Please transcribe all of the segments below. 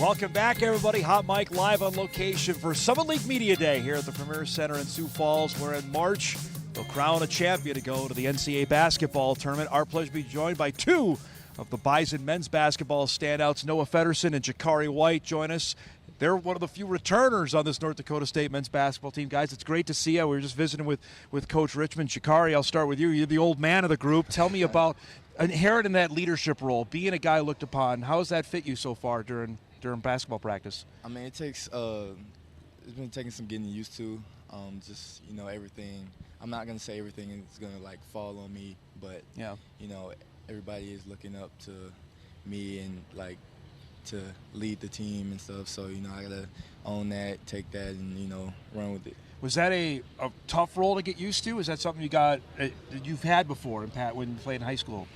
Welcome back, everybody. Hot Mic live on location for Summit League Media Day here at the Premier Center in Sioux Falls, where in March they'll crown a champion to go to the NCAA basketball tournament. Our pleasure to be joined by two of the Bison men's basketball standouts. Noah Feddersen and Jacari White join us. They're one of the few returners on this North Dakota State men's basketball team. Guys, it's great to see you. We were just visiting with Coach Richmond. Jacari, I'll start with you. You're the old man of the group. Tell me about inheriting that leadership role, being a guy looked upon. How has that fit you so far during basketball practice? I mean, it's been taking some getting used to. Just, everything. I'm not going to say everything is going to, fall on me, but, everybody is looking up to me and, to lead the team and stuff. So, I got to own that, take that, and, run with it. Was that a tough role to get used to? Is that something you've had before when you played in high school?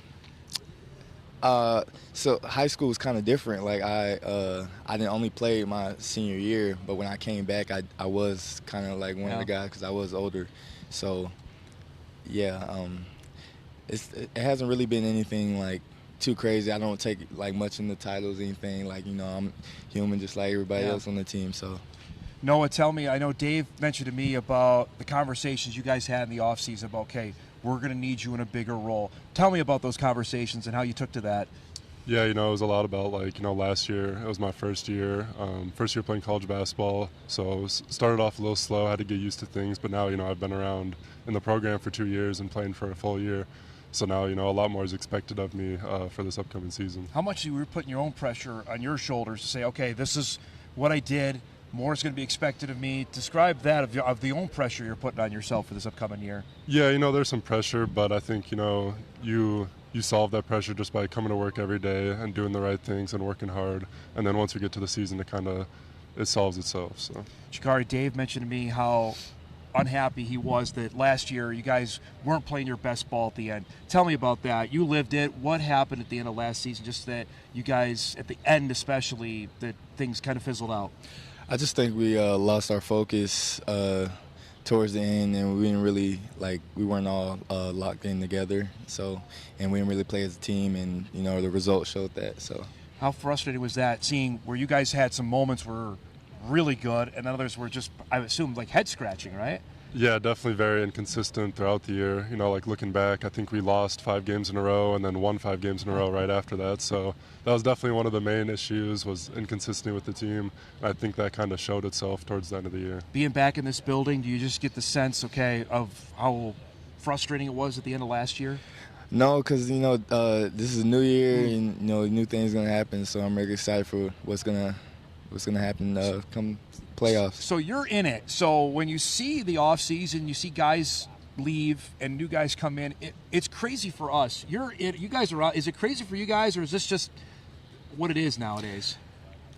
So high school was kind of different. I didn't only play my senior year, but when I came back, I was kind of one of the guys because I was older. So, yeah, it hasn't really been anything too crazy. I don't take much in the titles or anything. I'm human just like everybody else on the team. So. Noah, tell me, I know Dave mentioned to me about the conversations you guys had in the offseason about, okay, we're going to need you in a bigger role. Tell me about those conversations and how you took to that. Yeah, it was a lot about, last year, it was my first year playing college basketball, so started off a little slow, had to get used to things, but now, I've been around in the program for 2 years and playing for a full year, so now, a lot more is expected of me for this upcoming season. How much you were putting your own pressure on your shoulders to say, okay, this is what I did, more is going to be expected of me. Describe that of the own pressure you're putting on yourself for this upcoming year. Yeah, there's some pressure, but I think, you solve that pressure just by coming to work every day and doing the right things and working hard. And then once we get to the season, it solves itself. So, Jacari, Dave mentioned to me how unhappy he was that last year you guys weren't playing your best ball at the end. Tell me about that. You lived it. What happened at the end of last season? Just that you guys, at the end especially, that things kind of fizzled out. I just think we lost our focus towards the end, and we didn't really we weren't all locked in together. So, and we didn't really play as a team, and the results showed that. So, how frustrating was that, seeing where you guys had some moments were really good, and others were just, I assume, head scratching, right? Yeah, definitely very inconsistent throughout the year. Looking back, I think we lost 5 games in a row and then won 5 games in a row right after that. So that was definitely one of the main issues, was inconsistency with the team. And I think that kind of showed itself towards the end of the year. Being back in this building, do you just get the sense, of how frustrating it was at the end of last year? No, because, this is a new year and, new things going to happen. So I'm really excited for what's gonna happen come playoffs. So you're in it. So when you see the offseason, you see guys leave and new guys come in, it's crazy for us. You guys are out. Is it crazy for you guys, or is this just what it is nowadays?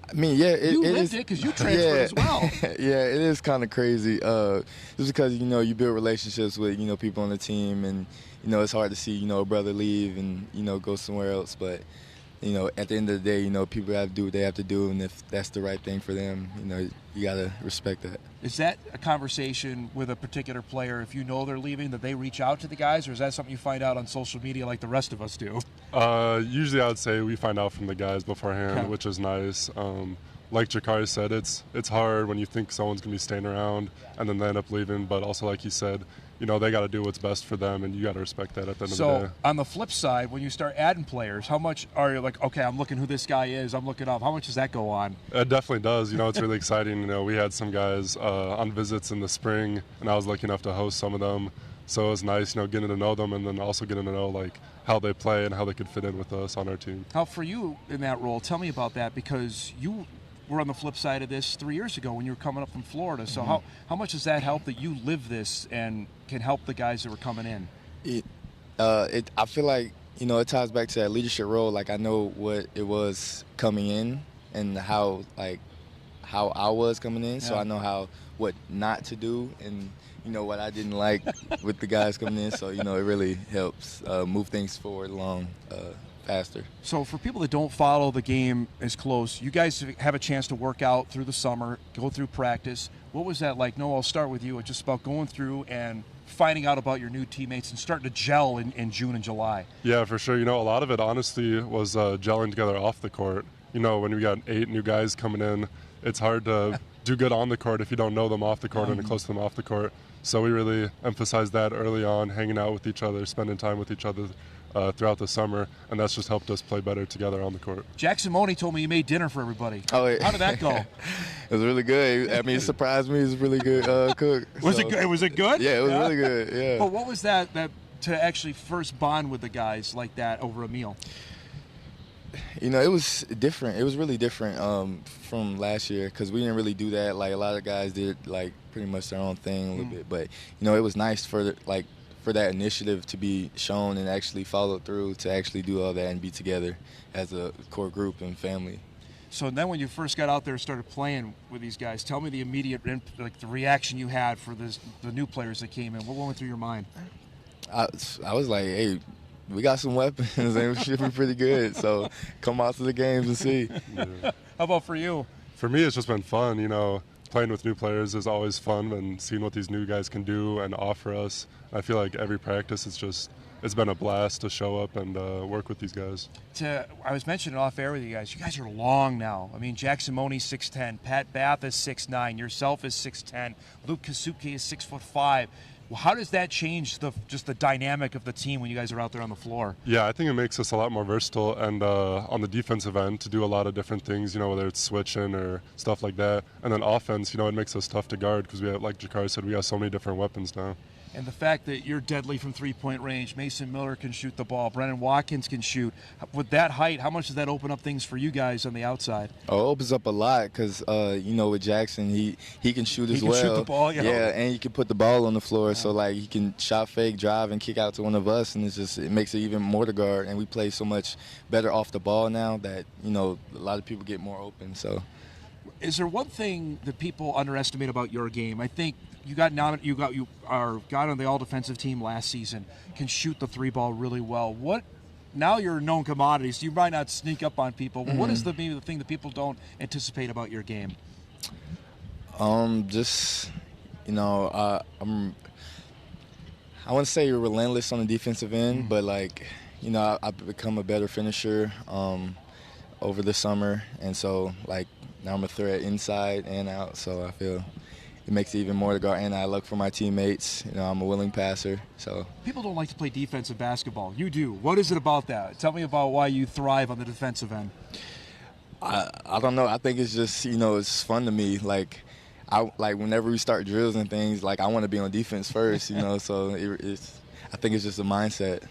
I mean, yeah, you lived it because you transferred as well. Yeah, it is kind of crazy. Just because you build relationships with people on the team, and it's hard to see a brother leave and go somewhere else, but. At the end of the day, people have to do what they have to do, and if that's the right thing for them, you got to respect that. Is that a conversation with a particular player, if you know they're leaving, that they reach out to the guys, or is that something you find out on social media like the rest of us do? Usually I would say we find out from the guys beforehand, which is nice. Like Jacari said, it's hard when you think someone's going to be staying around and then they end up leaving, but also like he said, they got to do what's best for them, and you got to respect that at the end of the day. So, on the flip side, when you start adding players, how much are you okay, I'm looking who this guy is, I'm looking up. How much does that go on? It definitely does. It's really exciting. We had some guys on visits in the spring, and I was lucky enough to host some of them. So it was nice, getting to know them, and then also getting to know, how they play and how they could fit in with us on our team. How, for you in that role, tell me about that, because you were on the flip side of this 3 years ago when you were coming up from Florida. So how much does that help that you live this and can help the guys that were coming in? I feel like, it ties back to that leadership role. I know what it was coming in and how I was coming in. So I know what not to do and, what I didn't like with the guys coming in. So, it really helps move things forward along faster. So for people that don't follow the game as close, you guys have a chance to work out through the summer, go through practice. What was that like? Noah, I'll start with you. It's just about going through and finding out about your new teammates and starting to gel in June and July. Yeah, for sure. A lot of it honestly was gelling together off the court. when we got 8 new guys coming in, it's hard to do good on the court if you don't know them off the court and close to them off the court. So we really emphasized that early on, hanging out with each other, spending time with each other throughout the summer, and that's just helped us play better together on the court. Jack Simone told me you made dinner for everybody. Oh, yeah. How did that go? It was really good. I mean, it surprised me. He was a really good cook. Was it good? Was it good? Yeah, it was really good. Yeah. But what was that to actually first bond with the guys like that over a meal? It was different. It was really different from last year because we didn't really do that. Like a lot of guys did, like pretty much their own thing a little bit. But it was nice for that initiative to be shown and actually followed through to actually do all that and be together as a core group and family. So then when you first got out there and started playing with these guys, tell me the immediate the reaction you had for the new players that came in. What went through your mind? I was like, hey, we got some weapons and we should be pretty good. So come out to the games and see. Yeah. How about for you? For me, it's just been fun. Playing with new players is always fun, and seeing what these new guys can do and offer us. I feel like every practice it's been a blast to show up and work with these guys. I was mentioning off air with you guys. You guys are long now. I mean, Jack Simone's 6'10", Pat Bath is 6'9", yourself is 6'10", Luke Kasuke is 6'5". Well, how does that change just the dynamic of the team when you guys are out there on the floor? Yeah, I think it makes us a lot more versatile and on the defensive end to do a lot of different things, whether it's switching or stuff like that. And then offense, it makes us tough to guard because we have, like Jacari said, we have so many different weapons now. And the fact that you're deadly from three-point range, Mason Miller can shoot the ball, Brennan Watkins can shoot. With that height, how much does that open up things for you guys on the outside? Oh, it opens up a lot because, with Jackson, he can shoot as well. He can shoot the ball, Yeah, and he can put the ball on the floor. Yeah. So, he can shot fake, drive, and kick out to one of us, and it makes it even more to guard. And we play so much better off the ball now that, a lot of people get more open. So, is there one thing that people underestimate about your game? I think you got on the all-defensive team last season, can shoot the three ball really well. Now you're a known commodity, so you might not sneak up on people. But what is maybe the thing that people don't anticipate about your game? Just I wouldn't say you're relentless on the defensive end, but I've become a better finisher over the summer, and so now I'm a threat inside and out. So I feel it makes it even more to guard, and I look for my teammates. I'm a willing passer. So people don't like to play defensive basketball. You do. What is it about that? Tell me about why you thrive on the defensive end. I don't know. I think it's just it's fun to me. Whenever we start drills and things, I want to be on defense first. So I think it's just a mindset.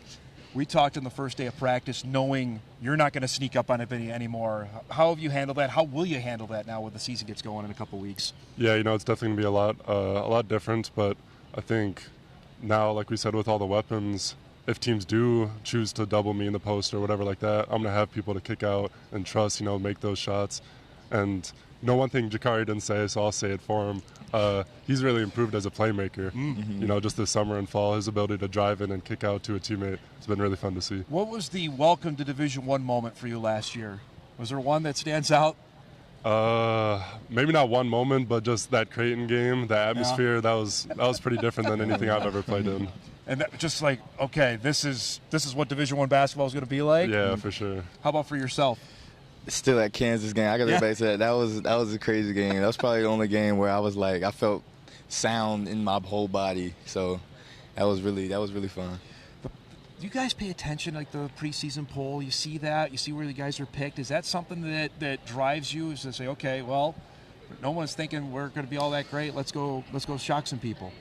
We talked on the first day of practice knowing you're not going to sneak up on anybody anymore. How have you handled that? How will you handle that now when the season gets going in a couple weeks? Yeah, it's definitely going to be a lot different, but I think now, like we said, with all the weapons, if teams do choose to double me in the post or whatever like that, I'm going to have people to kick out and trust, make those shots. And one thing Jacari didn't say, so I'll say it for him. He's really improved as a playmaker. Mm-hmm. Just this summer and fall, his ability to drive in and kick out to a teammate has been really fun to see. What was the welcome to Division I moment for you last year? Was there one that stands out? Maybe not one moment, but just that Creighton game, the atmosphere, that was pretty different than anything I've ever played in. And just okay, this is what Division I basketball is going to be like? Yeah, for sure. How about for yourself? Still that Kansas game. I got to go back to that. That was a crazy game. That was probably the only game where I was I felt sound in my whole body. So that was really fun. Do you guys pay attention the preseason poll? You see that? You see where the guys are picked? Is that something that drives you? Is to say, okay, well, no one's thinking we're going to be all that great. Let's go shock some people.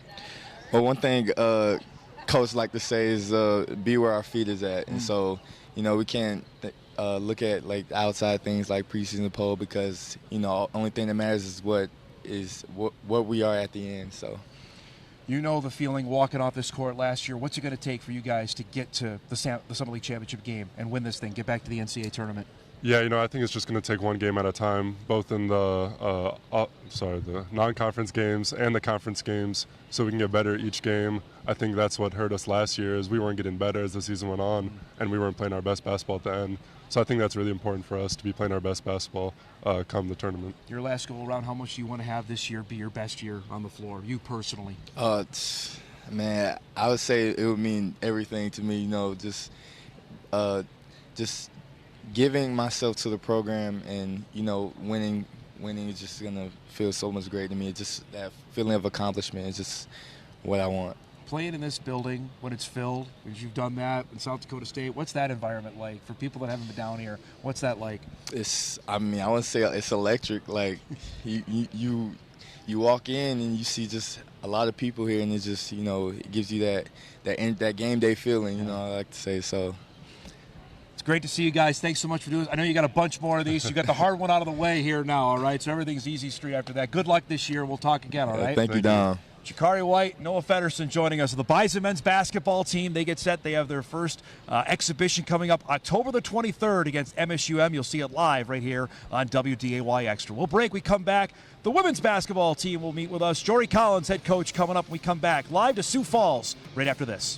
Well, one thing coach like to say is be where our feet is at, and so we can't. Look at outside things like preseason poll because only thing that matters is what we are at the end. So the feeling walking off this court last year. What's it going to take for you guys to get to the Summit League Championship game and win this thing, get back to the NCAA tournament? Yeah, I think it's just going to take one game at a time, both in the non-conference games and the conference games, so we can get better each game. I think that's what hurt us last year is we weren't getting better as the season went on, and we weren't playing our best basketball at the end. So I think that's really important for us to be playing our best basketball come the tournament. Your last go around, how much do you want to have this year be your best year on the floor, you personally? Man, I would say it would mean everything to me. Just giving myself to the program and, you know, winning is just going to feel so much great to me. It's just that feeling of accomplishment is just what I want. Playing in this building when it's filled, because you've done that in South Dakota State, what's that environment like for people that haven't been down here? What's that like? I wouldn't say it's electric. Like you walk in and you see just a lot of people here, and it just, you know, it gives you that game day feeling. You know, I like to say so. It's great to see you guys. Thanks so much for doing this. I know you got a bunch more of these. You got the hard one out of the way here now. All right, so everything's easy street after that. Good luck this year. We'll talk again. All right. Thank you, Dom. Jacari White, Noah Feddersen joining us. The Bison men's basketball team, they get set. They have their first exhibition coming up October the 23rd against MSUM. You'll see it live right here on WDAY Extra. We'll break. We come back. The women's basketball team will meet with us. Jory Collins, head coach, coming up when we come back. Live to Sioux Falls right after this.